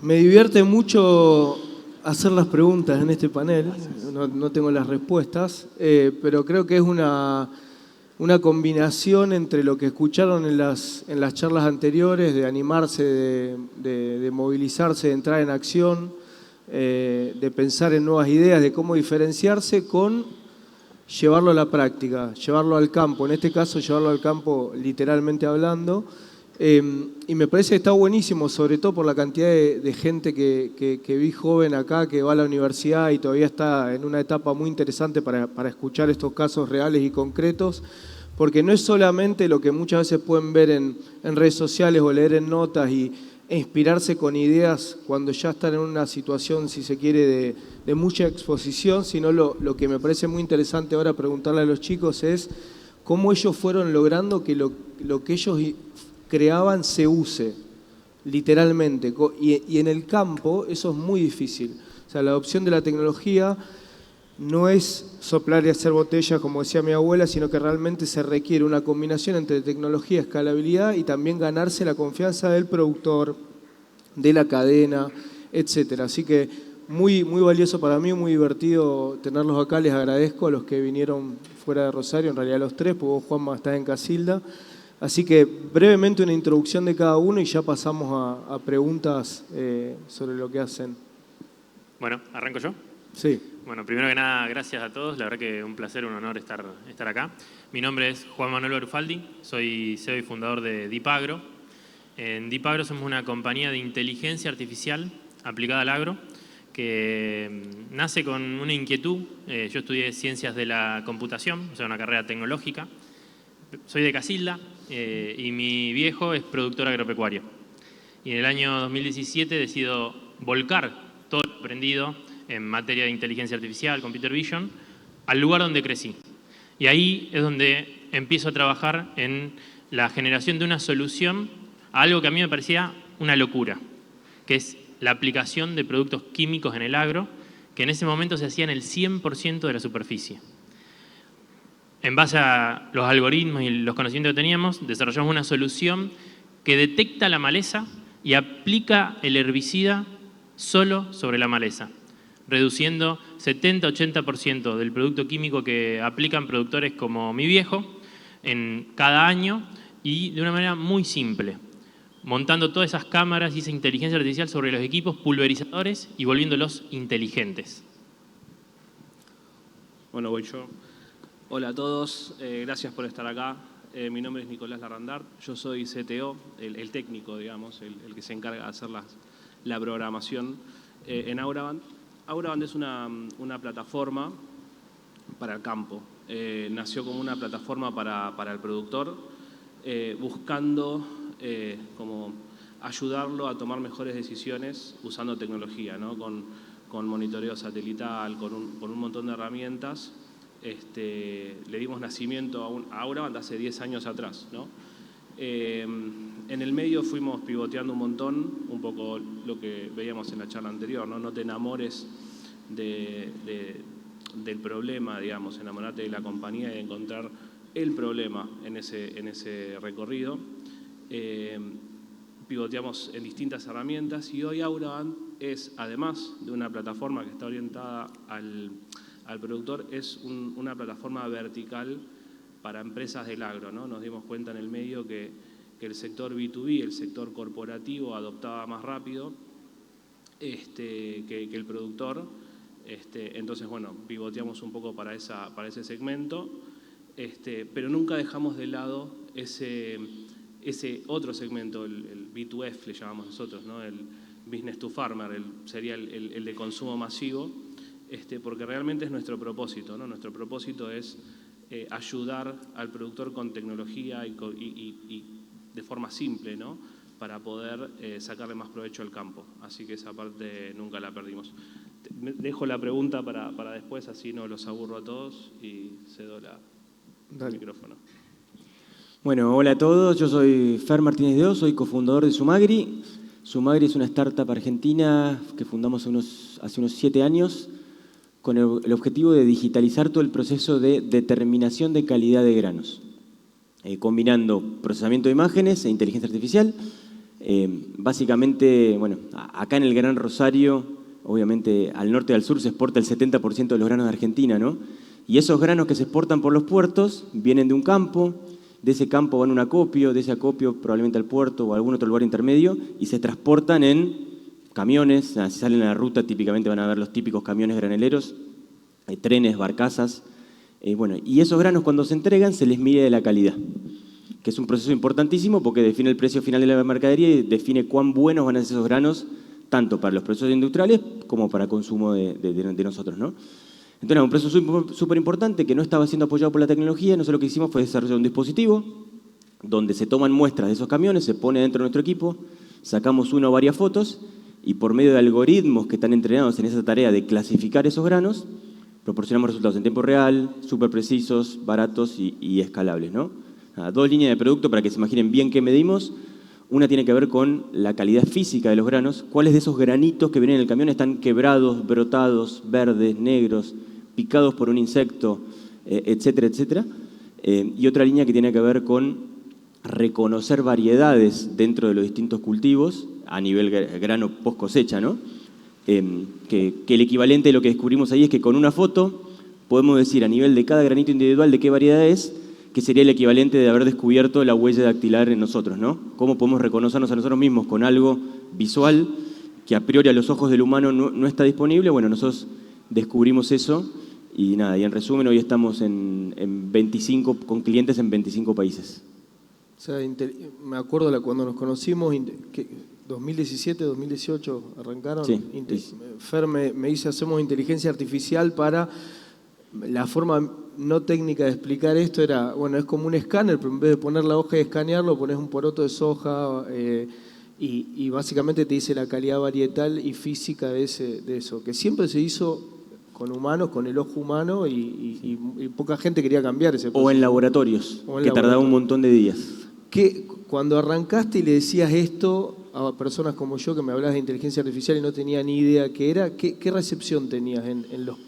Me divierte mucho hacer las preguntas en este panel, no tengo las respuestas, pero creo que es una combinación entre lo que escucharon en las charlas anteriores, de animarse, de movilizarse, de entrar en acción, de pensar en nuevas ideas, de cómo diferenciarse, con llevarlo a la práctica, llevarlo al campo, en este caso llevarlo al campo literalmente hablando. Y me parece que está buenísimo, sobre todo por la cantidad de gente que vi joven acá, que va a la universidad y todavía está en una etapa muy interesante para escuchar estos casos reales y concretos, porque no es solamente lo que muchas veces pueden ver en redes sociales o leer en notas e inspirarse con ideas cuando ya están en una situación, si se quiere, de mucha exposición, sino lo que me parece muy interesante ahora preguntarle a los chicos es cómo ellos fueron logrando que lo que ellos creaban se use, literalmente. Y en el campo eso es muy difícil. O sea, la adopción de la tecnología no es soplar y hacer botellas, como decía mi abuela, sino que realmente se requiere una combinación entre tecnología, escalabilidad y también ganarse la confianza del productor, de la cadena, etcétera. Así que muy, muy valioso para mí, muy divertido tenerlos acá. Les agradezco a los que vinieron fuera de Rosario, en realidad los tres, porque vos, Juanma, estás en Casilda. Así que brevemente una introducción de cada uno y ya pasamos a preguntas sobre lo que hacen. Bueno, ¿arranco yo? Sí. Bueno, primero que nada, gracias a todos. La verdad que un placer, un honor estar acá. Mi nombre es Juan Manuel Barufaldi, soy CEO y fundador de Dipagro. En Dipagro somos una compañía de inteligencia artificial aplicada al agro que nace con una inquietud. Yo estudié ciencias de la computación, o sea, una carrera tecnológica. Soy de Casilda y mi viejo es productor agropecuario. Y en el año 2017 decido volcar todo lo aprendido en materia de inteligencia artificial, computer vision, al lugar donde crecí. Y ahí es donde empiezo a trabajar en la generación de una solución a algo que a mí me parecía una locura, que es la aplicación de productos químicos en el agro, que en ese momento se hacía en el 100% de la superficie. En base a los algoritmos y los conocimientos que teníamos, desarrollamos una solución que detecta la maleza y aplica el herbicida solo sobre la maleza, reduciendo 70-80% del producto químico que aplican productores como mi viejo en cada año, y de una manera muy simple, montando todas esas cámaras y esa inteligencia artificial sobre los equipos pulverizadores y volviéndolos inteligentes. Bueno, voy yo. Hola a todos, gracias por estar acá. Mi nombre es Nicolás Larrandart, yo soy CTO, el técnico, digamos, el que se encarga de hacer la programación en Auraband. Auraband es una plataforma para el campo. Nació como una plataforma para el productor, buscando como ayudarlo a tomar mejores decisiones usando tecnología, ¿no? Con monitoreo satelital, con un montón de herramientas. Le dimos nacimiento a Auraband hace 10 años atrás, ¿no? En el medio fuimos pivoteando un montón, un poco lo que veíamos en la charla anterior, ¿no? No te enamores del problema, digamos, enamorate de la compañía y encontrar el problema en ese recorrido. Pivoteamos en distintas herramientas y hoy Auraband es, además de una plataforma que está orientada al productor, es una plataforma vertical para empresas del agro, ¿no? Nos dimos cuenta en el medio que el sector B2B, el sector corporativo, adoptaba más rápido que el productor. Entonces, bueno, pivoteamos un poco para ese segmento, pero nunca dejamos de lado ese otro segmento, el B2F le llamamos nosotros, ¿no? El Business to Farmer, sería el de consumo masivo. Porque realmente es nuestro propósito, ¿no? Nuestro propósito es ayudar al productor con tecnología y de forma simple, ¿no? Para poder sacarle más provecho al campo. Así que esa parte nunca la perdimos. Dejo la pregunta para después, así no los aburro a todos y cedo el micrófono. Bueno, hola a todos, yo soy Fer Martínez de O, soy cofundador de Sumagri. Sumagri es una startup argentina que fundamos hace unos 7 años, con el objetivo de digitalizar todo el proceso de determinación de calidad de granos, combinando procesamiento de imágenes e inteligencia artificial Básicamente, bueno, acá en el Gran Rosario, obviamente al norte y al sur se exporta el 70% de los granos de Argentina, ¿no? Y esos granos que se exportan por los puertos vienen de un campo, de ese campo van a un acopio, de ese acopio probablemente al puerto o a algún otro lugar intermedio y se transportan en camiones. Si salen a la ruta típicamente van a ver los típicos camiones graneleros, trenes, barcazas. Bueno, y esos granos cuando se entregan se les mide la calidad, que es un proceso importantísimo porque define el precio final de la mercadería y define cuán buenos van a ser esos granos, tanto para los procesos industriales como para consumo de nosotros, ¿no? Entonces, un proceso súper importante que no estaba siendo apoyado por la tecnología. Nosotros lo que hicimos fue desarrollar un dispositivo donde se toman muestras de esos camiones, se pone dentro de nuestro equipo, sacamos una o varias fotos y por medio de algoritmos que están entrenados en esa tarea de clasificar esos granos, proporcionamos resultados en tiempo real, súper precisos, baratos y escalables, ¿no? Dos líneas de producto para que se imaginen bien qué medimos. Una tiene que ver con la calidad física de los granos, cuáles de esos granitos que vienen en el camión están quebrados, brotados, verdes, negros, picados por un insecto, etcétera, etcétera. Y otra línea que tiene que ver con reconocer variedades dentro de los distintos cultivos a nivel grano post cosecha, ¿no? Que el equivalente de lo que descubrimos ahí es que con una foto podemos decir a nivel de cada granito individual de qué variedad es, que sería el equivalente de haber descubierto la huella dactilar en nosotros, ¿no? Cómo podemos reconocernos a nosotros mismos con algo visual que a priori a los ojos del humano no está disponible. Bueno, nosotros descubrimos eso y nada, y en resumen hoy estamos en 25, con clientes en 25 países. O sea, me acuerdo cuando nos conocimos, 2017, 2018 arrancaron. Sí. Fer me dice, hacemos inteligencia artificial para... La forma no técnica de explicar esto era, bueno, es como un escáner, pero en vez de poner la hoja y escanearlo, pones un poroto de soja y básicamente te dice la calidad varietal y física de eso, que siempre se hizo con humanos, con el ojo humano y poca gente quería cambiar ese proceso. O en laboratorios, que tardaba un montón de días. Cuando arrancaste y le decías esto a personas como yo, que me hablabas de inteligencia artificial y no tenía ni idea qué era, ¿qué recepción tenías en los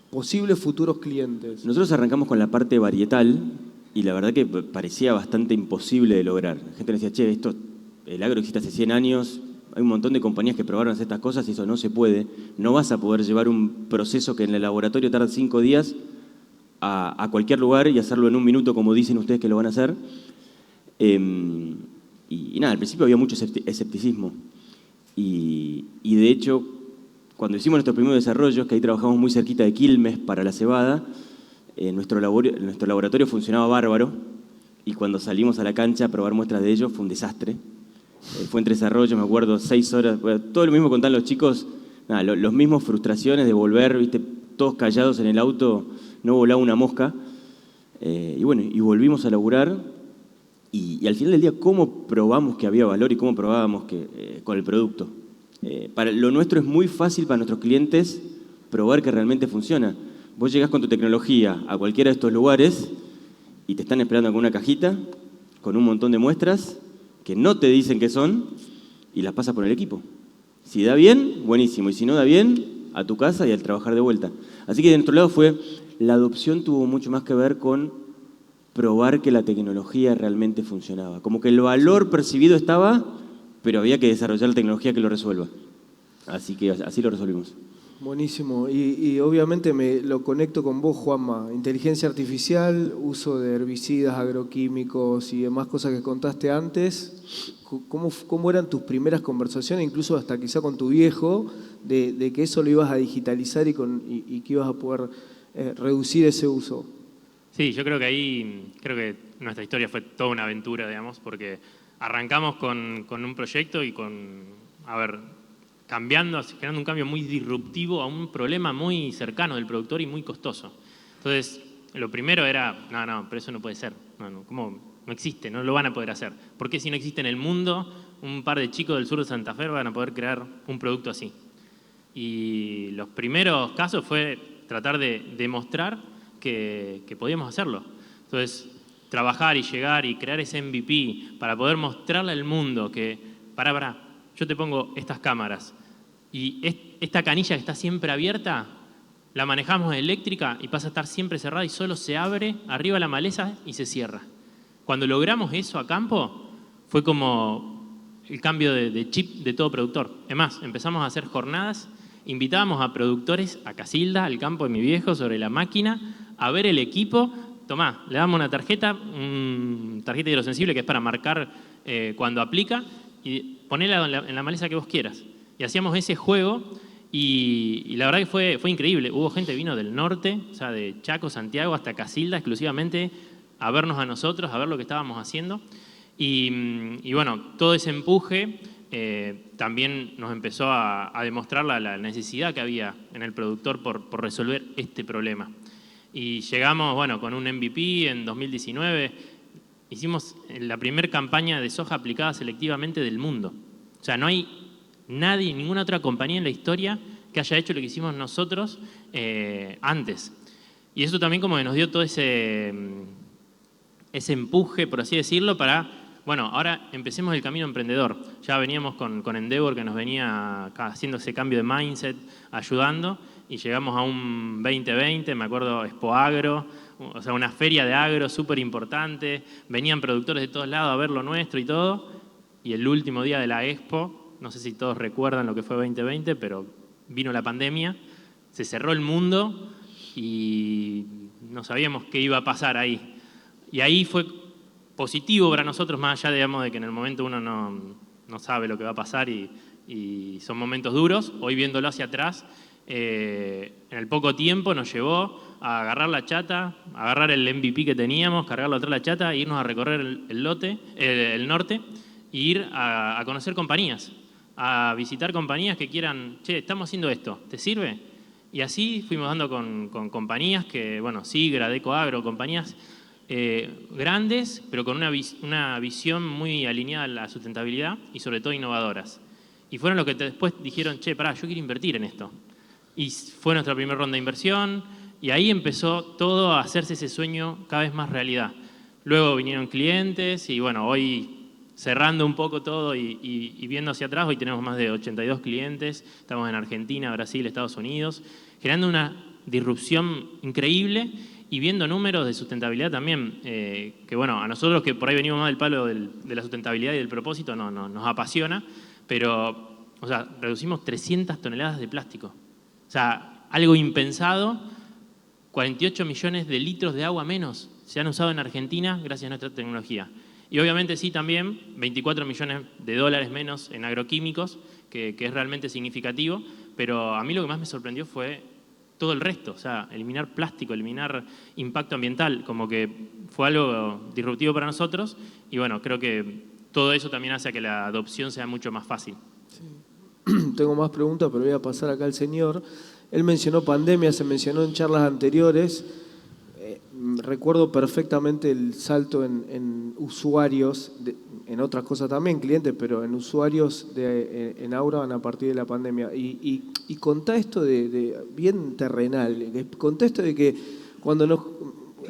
posibles futuros clientes? Nosotros arrancamos con la parte varietal y la verdad que parecía bastante imposible de lograr. La gente decía, che, el agro existe hace 100 años, hay un montón de compañías que probaron hacer estas cosas y eso no se puede. No vas a poder llevar un proceso que en el laboratorio tarda 5 días a cualquier lugar y hacerlo en un minuto como dicen ustedes que lo van a hacer. Y nada, al principio había mucho escepticismo y de hecho... Cuando hicimos nuestros primeros desarrollos, que ahí trabajamos muy cerquita de Quilmes para la cebada, nuestro laboratorio funcionaba bárbaro y cuando salimos a la cancha a probar muestras de ellos fue un desastre. Fue entre desarrollos, me acuerdo, 6 horas, todo lo mismo contaban los chicos, nada, los mismos frustraciones de volver, viste, todos callados en el auto, no volaba una mosca. Y bueno, y volvimos a laburar y al final del día, ¿cómo probamos que había valor y cómo probábamos con el producto? Para lo nuestro es muy fácil para nuestros clientes probar que realmente funciona. Vos llegás con tu tecnología a cualquiera de estos lugares y te están esperando con una cajita, con un montón de muestras que no te dicen qué son y las pasas por el equipo. Si da bien, buenísimo. Y si no da bien, a tu casa y al trabajar de vuelta. Así que de nuestro lado la adopción tuvo mucho más que ver con probar que la tecnología realmente funcionaba. Como que el valor percibido estaba... pero había que desarrollar la tecnología que lo resuelva. Así que así lo resolvimos. Buenísimo. Y obviamente me lo conecto con vos, Juanma. Inteligencia artificial, uso de herbicidas, agroquímicos y demás cosas que contaste antes. ¿Cómo eran tus primeras conversaciones, incluso hasta quizá con tu viejo, de que eso lo ibas a digitalizar y que ibas a poder reducir ese uso? Sí, yo creo que nuestra historia fue toda una aventura, digamos, porque... Arrancamos con un proyecto y generando un cambio muy disruptivo a un problema muy cercano del productor y muy costoso. Entonces, lo primero era, no, pero eso no puede ser. ¿Cómo? No existe, no lo van a poder hacer. ¿Por qué si no existe en el mundo, un par de chicos del sur de Santa Fe van a poder crear un producto así? Y los primeros casos fue tratar de demostrar que podíamos hacerlo. Entonces, trabajar y llegar y crear ese MVP para poder mostrarle al mundo que, yo te pongo estas cámaras y esta canilla que está siempre abierta, la manejamos eléctrica y pasa a estar siempre cerrada y solo se abre arriba la maleza y se cierra. Cuando logramos eso a campo, fue como el cambio de chip de todo productor. Es más, empezamos a hacer jornadas, invitábamos a productores a Casilda, al campo de mi viejo, sobre la máquina, a ver el equipo. Tomá, le damos una tarjeta hidrosensible que es para marcar cuando aplica, y ponela en la maleza que vos quieras. Y hacíamos ese juego y la verdad que fue increíble. Hubo gente que vino del norte, o sea, de Chaco, Santiago, hasta Casilda, exclusivamente a vernos a nosotros, a ver lo que estábamos haciendo. Y bueno, todo ese empuje también nos empezó a demostrar la necesidad que había en el productor por resolver este problema. Y llegamos, bueno, con un MVP en 2019, hicimos la primera campaña de soja aplicada selectivamente del mundo. O sea, no hay nadie, ninguna otra compañía en la historia que haya hecho lo que hicimos nosotros antes. Y eso también como que nos dio todo ese empuje, por así decirlo, para, bueno, ahora empecemos el camino emprendedor. Ya veníamos con Endeavor, que nos venía haciendo ese cambio de mindset, ayudando, y llegamos a un 2020, me acuerdo, Expo Agro, o sea, una feria de agro súper importante, venían productores de todos lados a ver lo nuestro y todo, y el último día de la Expo, no sé si todos recuerdan lo que fue 2020, pero vino la pandemia, se cerró el mundo y no sabíamos qué iba a pasar ahí. Y ahí fue positivo para nosotros, más allá, digamos, de que en el momento uno no sabe lo que va a pasar y son momentos duros. Hoy viéndolo hacia atrás, en el poco tiempo nos llevó a agarrar la chata, agarrar el MVP que teníamos, cargarlo atrás de la chata, e irnos a recorrer el norte e ir a conocer compañías, a visitar compañías que quieran, che, estamos haciendo esto, ¿te sirve? Y así fuimos dando con compañías que, bueno, Sigra, Deco Agro, compañías grandes, pero con una visión muy alineada a la sustentabilidad y sobre todo innovadoras. Y fueron los que después dijeron, che, pará, yo quiero invertir en esto. Y fue nuestra primera ronda de inversión y ahí empezó todo a hacerse ese sueño cada vez más realidad. Luego vinieron clientes y bueno, hoy cerrando un poco todo y viendo hacia atrás, hoy tenemos más de 82 clientes, estamos en Argentina, Brasil, Estados Unidos, generando una disrupción increíble y viendo números de sustentabilidad también, que bueno, a nosotros que por ahí venimos más del palo de la sustentabilidad y del propósito, nos apasiona, pero, o sea, reducimos 300 toneladas de plástico. O sea, algo impensado, 48 millones de litros de agua menos se han usado en Argentina gracias a nuestra tecnología. Y obviamente sí también 24 millones de dólares menos en agroquímicos, que es realmente significativo, pero a mí lo que más me sorprendió fue todo el resto, o sea, eliminar plástico, eliminar impacto ambiental, como que fue algo disruptivo para nosotros y bueno, creo que todo eso también hace a que la adopción sea mucho más fácil. Sí. Tengo más preguntas, pero voy a pasar acá al señor. Él mencionó pandemia, se mencionó en charlas anteriores. Recuerdo perfectamente el salto en usuarios, en otras cosas también, clientes, pero en usuarios en Auraban a partir de la pandemia. Y contá esto de bien terrenal, contá esto de que cuando nos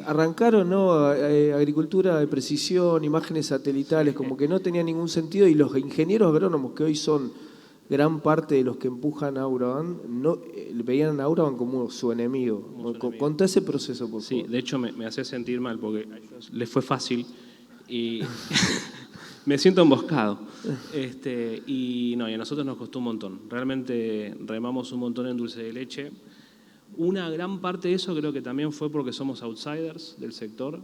arrancaron, ¿no? Agricultura de precisión, imágenes satelitales, como que no tenía ningún sentido, y los ingenieros agrónomos que hoy son gran parte de los que empujan a Auraban veían a Auraban como su enemigo. Contá ese proceso, por favor. Sí, de hecho me hace sentir mal porque a ellos les fue fácil y me siento emboscado. Y a nosotros nos costó un montón. Realmente remamos un montón en dulce de leche. Una gran parte de eso creo que también fue porque somos outsiders del sector.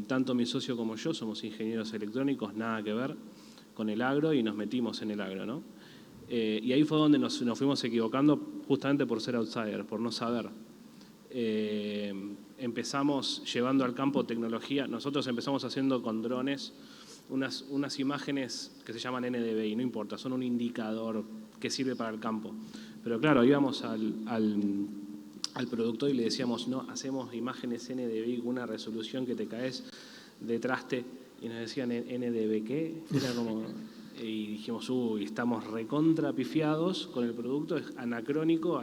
Tanto mi socio como yo somos ingenieros electrónicos, nada que ver con el agro, y nos metimos en el agro, ¿no? Y ahí fue donde nos fuimos equivocando justamente por ser outsiders, por no saber. Empezamos llevando al campo tecnología. Nosotros empezamos haciendo con drones unas imágenes que se llaman NDVI, no importa, son un indicador que sirve para el campo. Pero claro, íbamos al productor y le decíamos, no, hacemos imágenes NDVI con una resolución que te caes de traste, y nos decían, ¿NDV qué? Era como... Y dijimos, estamos recontra pifiados con el producto, es anacrónico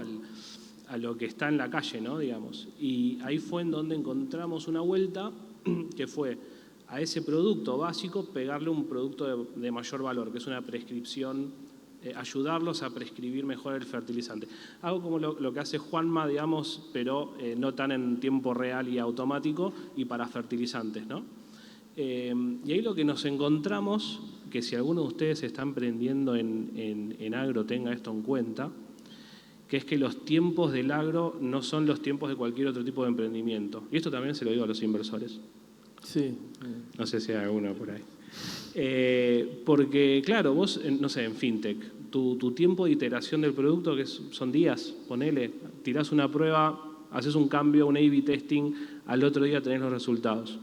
a lo que está en la calle, ¿no? Digamos. Y ahí fue en donde encontramos una vuelta, que fue a ese producto básico pegarle un producto de mayor valor, que es una prescripción, ayudarlos a prescribir mejor el fertilizante. Algo como lo que hace Juanma, digamos, pero no tan en tiempo real y automático, y para fertilizantes, ¿no? Y ahí lo que nos encontramos que si alguno de ustedes está emprendiendo en agro tenga esto en cuenta, que es que los tiempos del agro no son los tiempos de cualquier otro tipo de emprendimiento. Y esto también se lo digo a los inversores. Sí. No sé si hay alguno por ahí. Porque, claro, vos, no sé, en FinTech, tu tiempo de iteración del producto, que son días, ponele, tirás una prueba, haces un cambio, un A/B testing, al otro día tenés los resultados.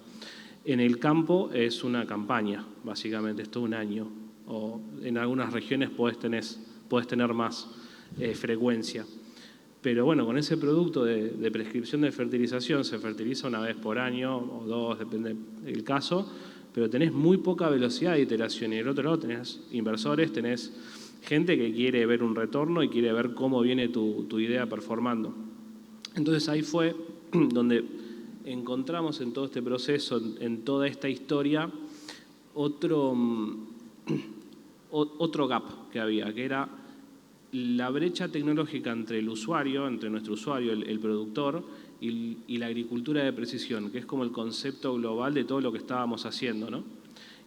En el campo es una campaña, básicamente, es todo un año. O en algunas regiones podés tener más frecuencia. Pero bueno, con ese producto de prescripción de fertilización se fertiliza una vez por año o dos, depende del caso, pero tenés muy poca velocidad de iteración. Y del otro lado tenés inversores, tenés gente que quiere ver un retorno y quiere ver cómo viene tu idea performando. Entonces ahí fue donde encontramos en todo este proceso, en toda esta historia, otro gap que había, que era la brecha tecnológica entre el usuario, entre nuestro usuario, el productor, y la agricultura de precisión, que es como el concepto global de todo lo que estábamos haciendo, ¿no?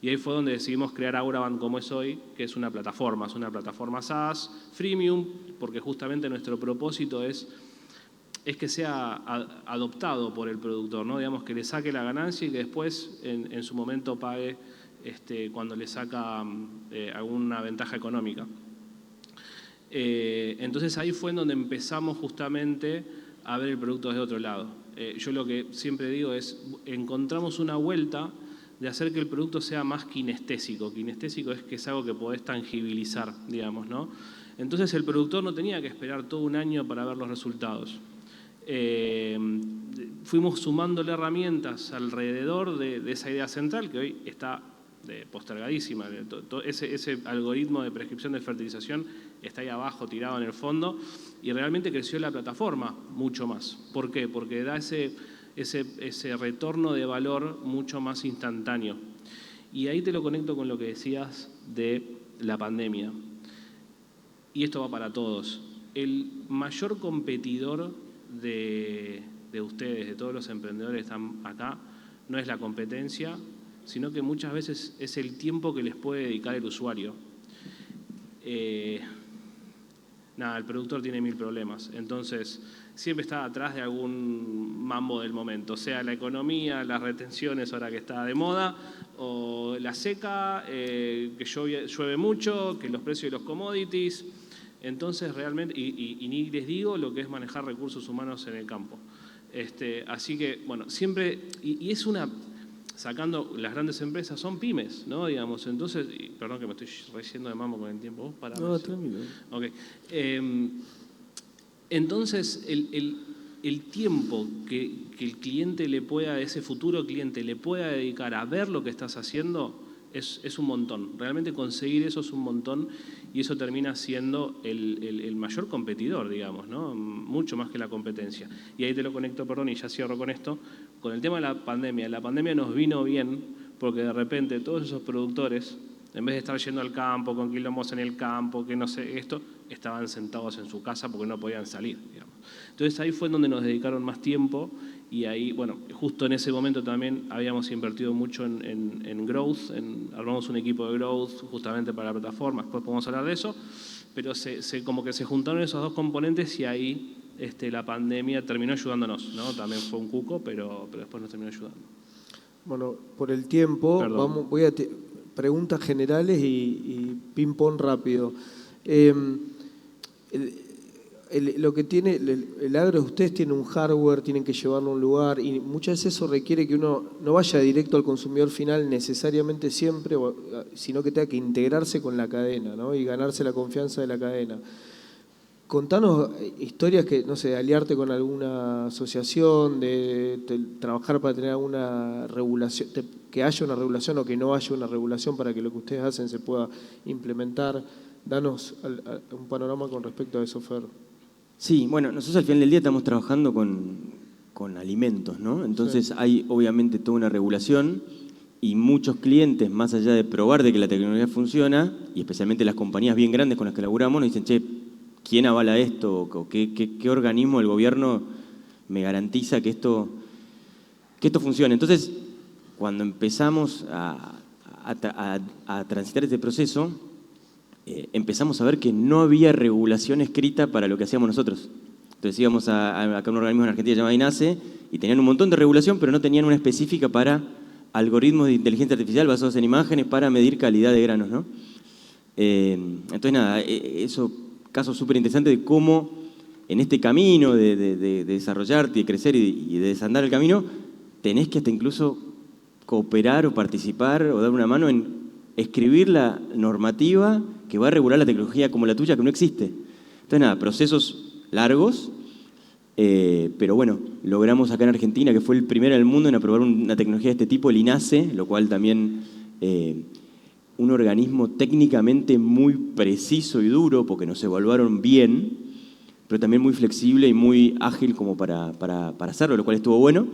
Y ahí fue donde decidimos crear Auraban como es hoy, que es una plataforma SaaS, freemium, porque justamente nuestro propósito es que sea adoptado por el productor, ¿no? Digamos, que le saque la ganancia y que después en su momento pague cuando le saca alguna ventaja económica. Entonces ahí fue en donde empezamos justamente a ver el producto desde otro lado. Yo lo que siempre digo es, encontramos una vuelta de hacer que el producto sea más kinestésico. Kinestésico es que es algo que podés tangibilizar, digamos, ¿no? Entonces el productor no tenía que esperar todo un año para ver los resultados. Fuimos sumándole herramientas alrededor de esa idea central que hoy está postergadísima. Ese algoritmo de prescripción de fertilización está ahí abajo, tirado en el fondo, y realmente creció la plataforma mucho más. ¿Por qué? Porque da ese retorno de valor mucho más instantáneo. Y ahí te lo conecto con lo que decías de la pandemia. Y esto va para todos. El mayor competidor de ustedes, de todos los emprendedores que están acá, no es la competencia, sino que muchas veces es el tiempo que les puede dedicar el usuario. El productor tiene 1000 problemas, entonces siempre está atrás de algún mambo del momento, sea la economía, las retenciones ahora que está de moda, o la seca, que llueve mucho, que los precios de los commodities. Entonces realmente, y ni les digo lo que es manejar recursos humanos en el campo. Así que, bueno, siempre, y es una, sacando las grandes empresas, son pymes, ¿no? Digamos, entonces, perdón que me estoy reyendo de mambo con el tiempo, ¿vos pará? No, tranquilo. Ok. Entonces, el tiempo que el cliente le pueda, ese futuro cliente le pueda dedicar a ver lo que estás haciendo, es un montón. Realmente conseguir eso es un montón y eso termina siendo el mayor competidor, digamos, ¿no? Mucho más que la competencia. Y ahí te lo conecto, perdón, y ya cierro con esto, con el tema de la pandemia. La pandemia nos vino bien porque de repente todos esos productores, en vez de estar yendo al campo, con quilombos en el campo, que no sé, estaban sentados en su casa porque no podían salir, digamos. Entonces ahí fue donde nos dedicaron más tiempo y ahí, bueno, justo en ese momento también habíamos invertido mucho en growth, armamos un equipo de growth justamente para la plataforma, después podemos hablar de eso, pero como que se juntaron esos dos componentes y ahí la pandemia terminó ayudándonos, ¿no? También fue un cuco, pero después nos terminó ayudando. Bueno, por el tiempo, voy a preguntas generales y ping-pong rápido. Lo que tiene el agro, ustedes tienen un hardware, tienen que llevarlo a un lugar y muchas veces eso requiere que uno no vaya directo al consumidor final necesariamente siempre, sino que tenga que integrarse con la cadena, ¿no? Y ganarse la confianza de la cadena. Contanos historias que, no sé, aliarte con alguna asociación, de trabajar para tener alguna regulación, que haya una regulación o que no haya una regulación para que lo que ustedes hacen se pueda implementar. Danos un panorama con respecto a eso, Fer. Sí, bueno, nosotros al final del día estamos trabajando con alimentos, ¿no? Entonces sí, hay obviamente toda una regulación y muchos clientes, más allá de probar de que la tecnología funciona, y especialmente las compañías bien grandes con las que laburamos, nos dicen, che, ¿quién avala esto? ¿O qué organismo del gobierno me garantiza que esto funcione? Entonces, cuando empezamos a a transitar este proceso, empezamos a ver que no había regulación escrita para lo que hacíamos nosotros. Entonces íbamos a un organismo en Argentina llamado INASE y tenían un montón de regulación, pero no tenían una específica para algoritmos de inteligencia artificial basados en imágenes para medir calidad de granos, ¿no? Entonces, nada, eso, caso súper interesante de cómo en este camino de desarrollarte, de crecer y de desandar el camino, tenés que hasta incluso cooperar o participar o dar una mano en escribir la normativa que va a regular la tecnología como la tuya, que no existe. Entonces, nada, procesos largos, pero bueno, logramos acá en Argentina, que fue el primero en el mundo en aprobar una tecnología de este tipo, el INASE, lo cual también un organismo técnicamente muy preciso y duro, porque nos evaluaron bien, pero también muy flexible y muy ágil como para hacerlo, lo cual estuvo bueno,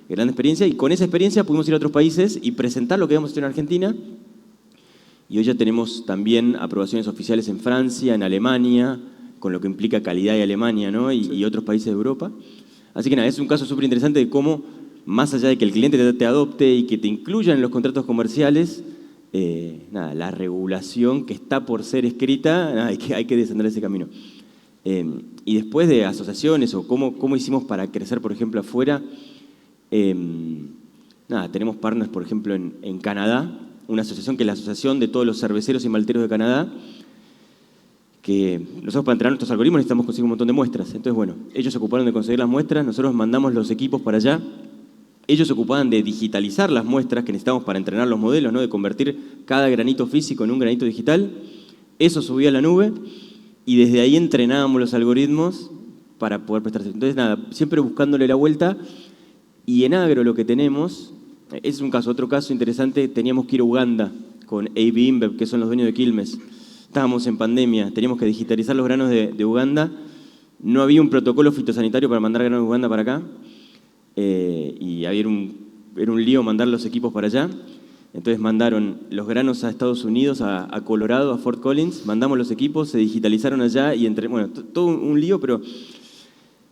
gran experiencia, y con esa experiencia pudimos ir a otros países y presentar lo que habíamos hecho en Argentina, y hoy ya tenemos también aprobaciones oficiales en Francia, en Alemania, con lo que implica calidad de Alemania, ¿no? y otros países de Europa. Así que nada, es un caso súper interesante de cómo, más allá de que el cliente te adopte y que te incluyan en los contratos comerciales, nada, la regulación que está por ser escrita, nada, hay que descender ese camino. Y después de asociaciones o cómo hicimos para crecer, por ejemplo, afuera, nada, tenemos partners, por ejemplo, en Canadá, una asociación que es la Asociación de todos los cerveceros y malteros de Canadá, que nosotros para entrenar nuestros algoritmos necesitamos conseguir un montón de muestras. Entonces, bueno, ellos se ocuparon de conseguir las muestras, nosotros mandamos los equipos para allá, ellos se ocupaban de digitalizar las muestras que necesitamos para entrenar los modelos, ¿no? De convertir cada granito físico en un granito digital, eso subía a la nube y desde ahí entrenábamos los algoritmos para poder prestar. Entonces, nada, siempre buscándole la vuelta. Y en agro lo que tenemos, es un caso, otro caso interesante, teníamos que ir a Uganda con AB InBev, que son los dueños de Quilmes. Estábamos en pandemia, teníamos que digitalizar los granos de Uganda, no había un protocolo fitosanitario para mandar granos de Uganda para acá, y era un lío mandar los equipos para allá. Entonces mandaron los granos a Estados Unidos, a Colorado, a Fort Collins, mandamos los equipos, se digitalizaron allá y bueno, todo un lío, pero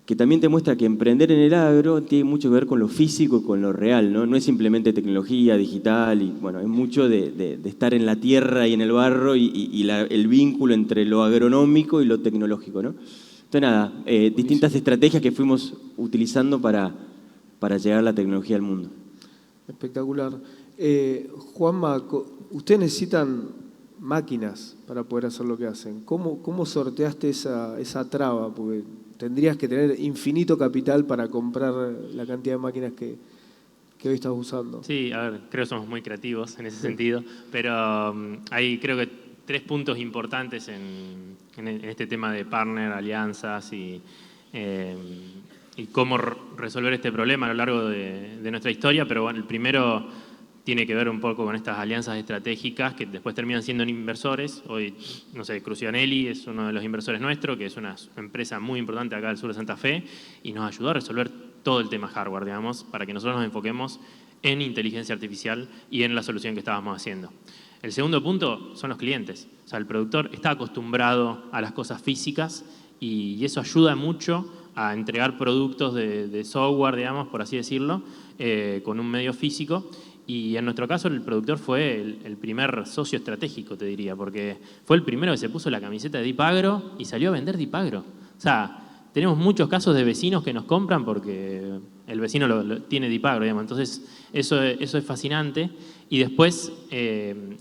que también te muestra que emprender en el agro tiene mucho que ver con lo físico y con lo real, ¿no? No es simplemente tecnología digital, y bueno, es mucho de estar en la tierra y en el barro y el vínculo entre lo agronómico y lo tecnológico, ¿no? Entonces nada, distintas estrategias que fuimos utilizando para llevar la tecnología al mundo. Espectacular. Juanma, ustedes necesitan máquinas para poder hacer lo que hacen. ¿Cómo sorteaste esa traba? Porque tendrías que tener infinito capital para comprar la cantidad de máquinas que hoy estás usando. Sí, a ver, creo que somos muy creativos en ese sentido, pero hay creo que 3 puntos importantes en este tema de partner, alianzas y cómo resolver este problema a lo largo de nuestra historia, pero bueno, el primero tiene que ver un poco con estas alianzas estratégicas que después terminan siendo inversores. Hoy, no sé, Crucianelli es uno de los inversores nuestros, que es una empresa muy importante acá del sur de Santa Fe, y nos ayudó a resolver todo el tema hardware, digamos, para que nosotros nos enfoquemos en inteligencia artificial y en la solución que estábamos haciendo. El segundo punto son los clientes. O sea, el productor está acostumbrado a las cosas físicas y eso ayuda mucho a entregar productos de software, digamos, por así decirlo, con un medio físico. Y en nuestro caso el productor fue el primer socio estratégico, te diría, porque fue el primero que se puso la camiseta de Dipagro y salió a vender Dipagro. O sea, tenemos muchos casos de vecinos que nos compran porque el vecino tiene Dipagro, digamos. Entonces, eso es fascinante. Y después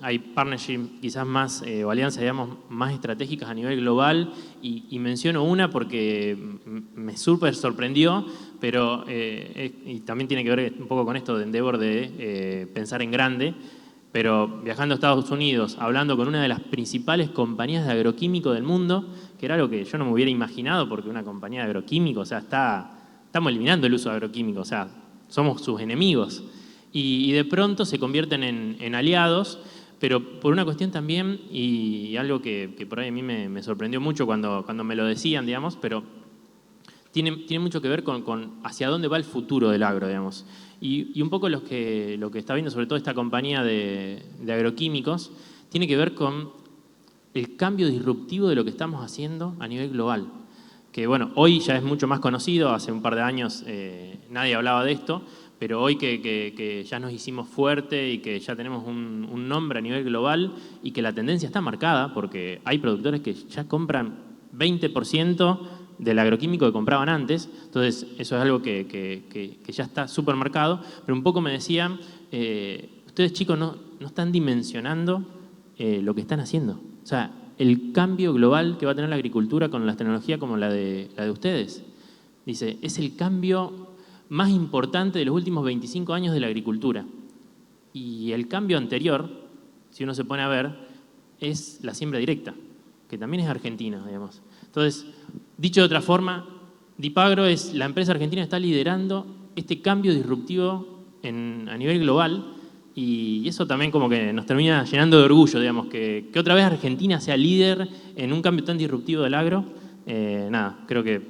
hay partnerships quizás más, o alianzas, digamos, más estratégicas a nivel global. Y menciono una porque me súper sorprendió, pero y también tiene que ver un poco con esto de Endeavor de pensar en grande. Pero viajando a Estados Unidos, hablando con una de las principales compañías de agroquímico del mundo, que era algo que yo no me hubiera imaginado, porque una compañía de agroquímico, o sea, estamos eliminando el uso de agroquímico, o sea, somos sus enemigos. Y de pronto se convierten en aliados, pero por una cuestión también, y algo que por ahí a mí me sorprendió mucho cuando me lo decían, digamos, pero tiene mucho que ver con hacia dónde va el futuro del agro, digamos. Y un poco lo que está viendo sobre todo esta compañía de agroquímicos tiene que ver con el cambio disruptivo de lo que estamos haciendo a nivel global. que bueno, hoy ya es mucho más conocido, hace un par de años nadie hablaba de esto, pero hoy que ya nos hicimos fuerte y que ya tenemos un nombre a nivel global y que la tendencia está marcada, porque hay productores que ya compran 20% del agroquímico que compraban antes, entonces eso es algo que ya está súper marcado, pero un poco me decían, ustedes chicos no están dimensionando lo que están haciendo. O sea, el cambio global que va a tener la agricultura con la tecnología como la de ustedes. Dice, es el cambio más importante de los últimos 25 años de la agricultura. Y el cambio anterior, si uno se pone a ver, es la siembra directa, que también es argentina, digamos. Entonces, dicho de otra forma, Dipagro es la empresa argentina que está liderando este cambio disruptivo a nivel global, y eso también como que nos termina llenando de orgullo, digamos, que otra vez Argentina sea líder en un cambio tan disruptivo del agro. Nada, creo que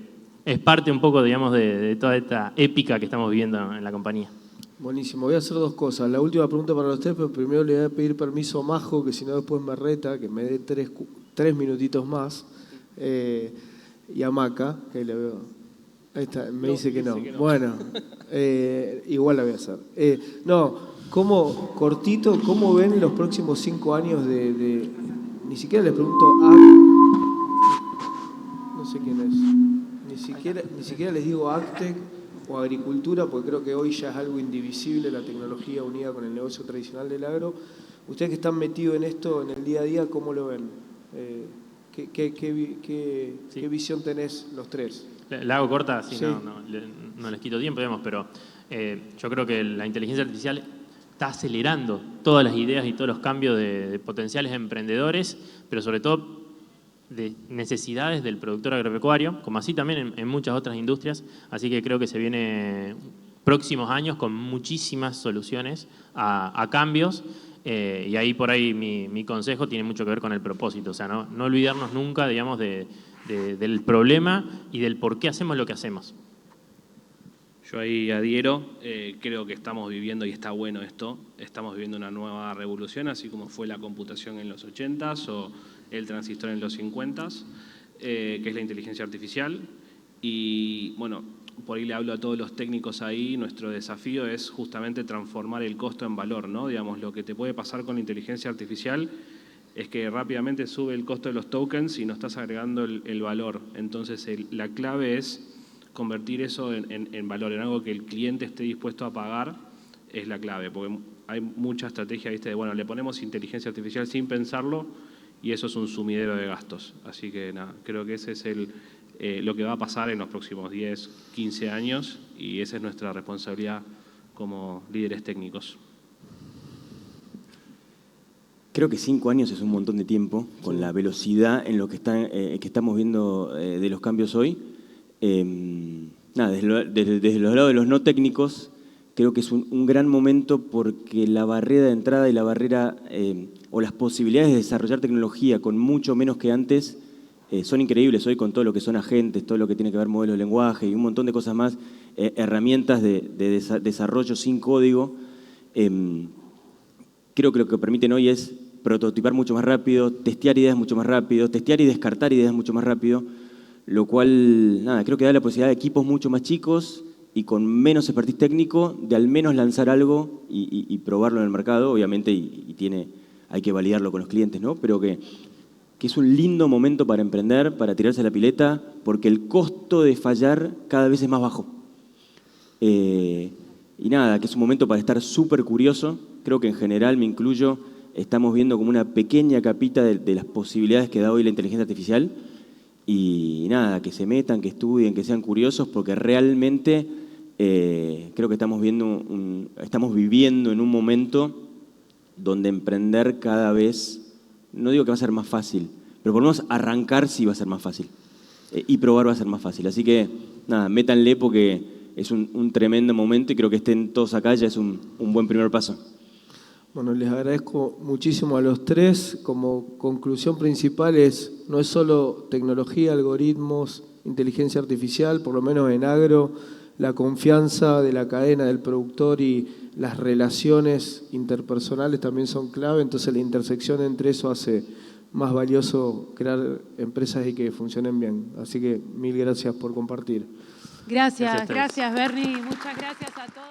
es parte un poco, digamos, de toda esta épica que estamos viviendo en la compañía. Buenísimo, voy a hacer dos cosas. La última pregunta para los tres, pero primero le voy a pedir permiso a Majo, que si no después me reta, que me dé tres minutitos más. Y a Maca, que le veo. Ahí está, me dice que no. Bueno, igual la voy a hacer. Cortito, ¿cómo ven los próximos 5 años de ni siquiera les pregunto no sé quién es. Ni siquiera les digo Agtec o agricultura, porque creo que hoy ya es algo indivisible la tecnología unida con el negocio tradicional del agro. Ustedes que están metidos en esto en el día a día, ¿cómo lo ven? ¿Qué visión tenés los tres? La hago corta, así sí. No les quito tiempo, digamos, pero yo creo que la inteligencia artificial está acelerando todas las ideas y todos los cambios de potenciales emprendedores, pero sobre todo de necesidades del productor agropecuario, como así también en muchas otras industrias. Así que creo que se viene próximos años con muchísimas soluciones a cambios. Y ahí por ahí mi consejo tiene mucho que ver con el propósito. O sea, no olvidarnos nunca, digamos, del problema y del por qué hacemos lo que hacemos. Yo ahí adhiero, creo que estamos viviendo, y está bueno esto, estamos viviendo una nueva revolución, así como fue la computación en los 80s o el transistor en los 50s, que es la inteligencia artificial. Y bueno, por ahí le hablo a todos los técnicos ahí, nuestro desafío es justamente transformar el costo en valor, ¿no? Digamos, lo que te puede pasar con la inteligencia artificial es que rápidamente sube el costo de los tokens y no estás agregando el valor. Entonces la clave es convertir eso en valor, en algo que el cliente esté dispuesto a pagar, es la clave, porque hay mucha estrategia, ¿viste? De bueno, le ponemos inteligencia artificial sin pensarlo y eso es un sumidero de gastos. Así que nada, creo que ese es lo que va a pasar en los próximos 10, 15 años y esa es nuestra responsabilidad como líderes técnicos. Creo que 5 años es un montón de tiempo, con la velocidad en lo que estamos viendo de los cambios hoy. Desde los lados de los no técnicos, creo que es un gran momento porque la barrera de entrada y la barrera o las posibilidades de desarrollar tecnología con mucho menos que antes son increíbles hoy con todo lo que son agentes, todo lo que tiene que ver modelos de lenguaje y un montón de cosas más, herramientas de desarrollo sin código. Creo que lo que permiten hoy es prototipar mucho más rápido, testear ideas mucho más rápido, testear y descartar ideas mucho más rápido, lo cual, creo que da la posibilidad de equipos mucho más chicos y con menos expertise técnico de al menos lanzar algo y probarlo en el mercado, obviamente, hay que validarlo con los clientes, ¿no? Pero que es un lindo momento para emprender, para tirarse a la pileta, porque el costo de fallar cada vez es más bajo. Que es un momento para estar súper curioso. Creo que en general, me incluyo, estamos viendo como una pequeña capita de las posibilidades que da hoy la inteligencia artificial. Y que se metan, que estudien, que sean curiosos, porque realmente creo que estamos viviendo en un momento donde emprender cada vez, no digo que va a ser más fácil, pero por lo menos arrancar sí va a ser más fácil. Y probar va a ser más fácil. Así que, métanle porque es un tremendo momento y creo que estén todos acá ya es un buen primer paso. Bueno, les agradezco muchísimo a los tres. Como conclusión principal no es solo tecnología, algoritmos, inteligencia artificial, por lo menos en agro, la confianza de la cadena del productor y las relaciones interpersonales también son clave, entonces la intersección entre eso hace más valioso crear empresas y que funcionen bien. Así que mil gracias por compartir. Gracias Bernie. Muchas gracias a todos.